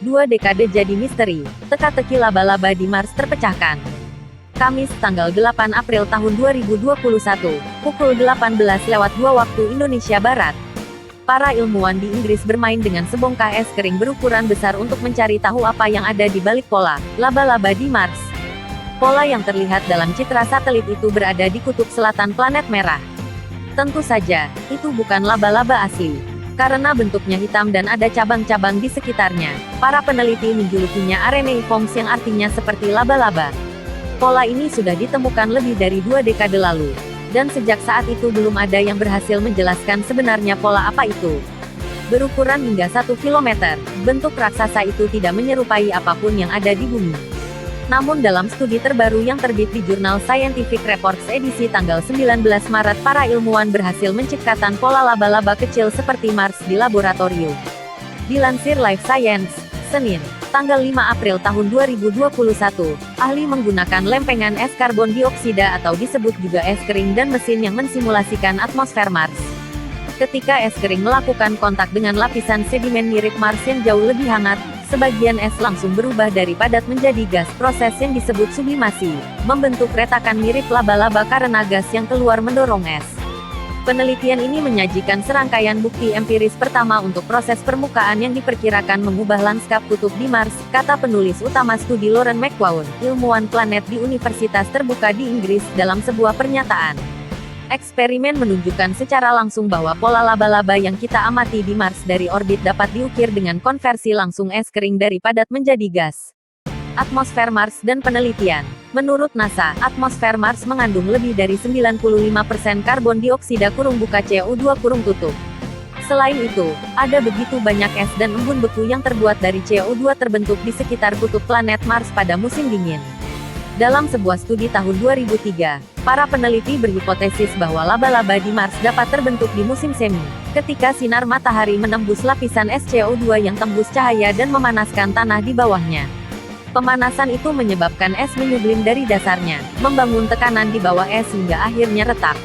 2 dekade jadi misteri, teka-teki laba-laba di Mars terpecahkan. Kamis, tanggal 8 April tahun 2021, pukul 18:02 waktu Indonesia Barat. Para ilmuwan di Inggris bermain dengan sebongkah es kering berukuran besar untuk mencari tahu apa yang ada di balik pola laba-laba di Mars. Pola yang terlihat dalam citra satelit itu berada di kutub selatan planet merah. Tentu saja, itu bukan laba-laba asli. Karena bentuknya hitam dan ada cabang-cabang di sekitarnya, para peneliti menjulukinya Areneiforms yang artinya seperti laba-laba. Pola ini sudah ditemukan lebih dari 2 dekade lalu. Dan sejak saat itu belum ada yang berhasil menjelaskan sebenarnya pola apa itu. Berukuran hingga 1 km, bentuk raksasa itu tidak menyerupai apapun yang ada di bumi. Namun dalam studi terbaru yang terbit di jurnal Scientific Reports edisi tanggal 19 Maret, para ilmuwan berhasil menciptakan pola laba-laba kecil seperti Mars di laboratorium. Dilansir Life Science, Senin, tanggal 5 April tahun 2021, ahli menggunakan lempengan es karbon dioksida atau disebut juga es kering dan mesin yang mensimulasikan atmosfer Mars. Ketika es kering melakukan kontak dengan lapisan sedimen mirip Mars yang jauh lebih hangat, sebagian es langsung berubah dari padat menjadi gas. Proses yang disebut sublimasi, membentuk retakan mirip laba-laba karena gas yang keluar mendorong es. Penelitian ini menyajikan serangkaian bukti empiris pertama untuk proses permukaan yang diperkirakan mengubah lanskap kutub di Mars, kata penulis utama studi Lauren McQuown, ilmuwan planet di Universitas Terbuka di Inggris, dalam sebuah pernyataan. Eksperimen menunjukkan secara langsung bahwa pola laba-laba yang kita amati di Mars dari orbit dapat diukir dengan konversi langsung es kering dari padat menjadi gas. Atmosfer Mars dan penelitian. Menurut NASA, atmosfer Mars mengandung lebih dari 95% karbon dioksida (CO2). Selain itu, ada begitu banyak es dan embun beku yang terbuat dari CO2 terbentuk di sekitar kutub planet Mars pada musim dingin. Dalam sebuah studi tahun 2003, para peneliti berhipotesis bahwa laba-laba di Mars dapat terbentuk di musim semi, ketika sinar matahari menembus lapisan es CO2 yang tembus cahaya dan memanaskan tanah di bawahnya. Pemanasan itu menyebabkan es menyublim dari dasarnya, membangun tekanan di bawah es hingga akhirnya retak.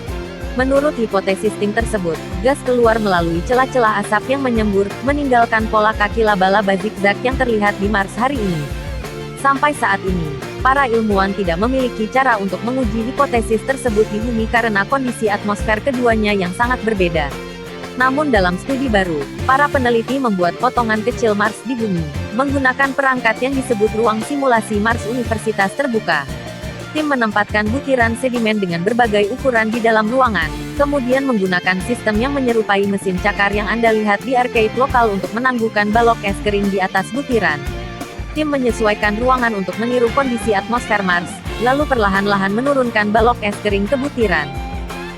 Menurut hipotesis tim tersebut, gas keluar melalui celah-celah asap yang menyembur, meninggalkan pola kaki laba-laba zigzag yang terlihat di Mars hari ini. Sampai saat ini, para ilmuwan tidak memiliki cara untuk menguji hipotesis tersebut di bumi karena kondisi atmosfer keduanya yang sangat berbeda. Namun dalam studi baru, para peneliti membuat potongan kecil Mars di bumi, menggunakan perangkat yang disebut ruang simulasi Mars Universitas Terbuka. Tim menempatkan butiran sedimen dengan berbagai ukuran di dalam ruangan, kemudian menggunakan sistem yang menyerupai mesin cakar yang Anda lihat di arcade lokal untuk menangguhkan balok es kering di atas butiran. Tim menyesuaikan ruangan untuk meniru kondisi atmosfer Mars, lalu perlahan-lahan menurunkan balok es kering ke butiran.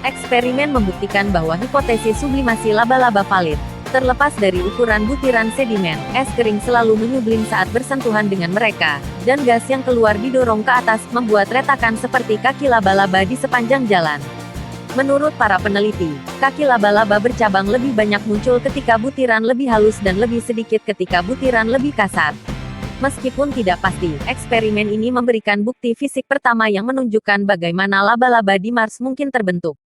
Eksperimen membuktikan bahwa hipotesis sublimasi laba-laba valid. Terlepas dari ukuran butiran sedimen, es kering selalu menyublim saat bersentuhan dengan mereka, dan gas yang keluar didorong ke atas, membuat retakan seperti kaki laba-laba di sepanjang jalan. Menurut para peneliti, kaki laba-laba bercabang lebih banyak muncul ketika butiran lebih halus dan lebih sedikit ketika butiran lebih kasar. Meskipun tidak pasti, eksperimen ini memberikan bukti fisik pertama yang menunjukkan bagaimana laba-laba di Mars mungkin terbentuk.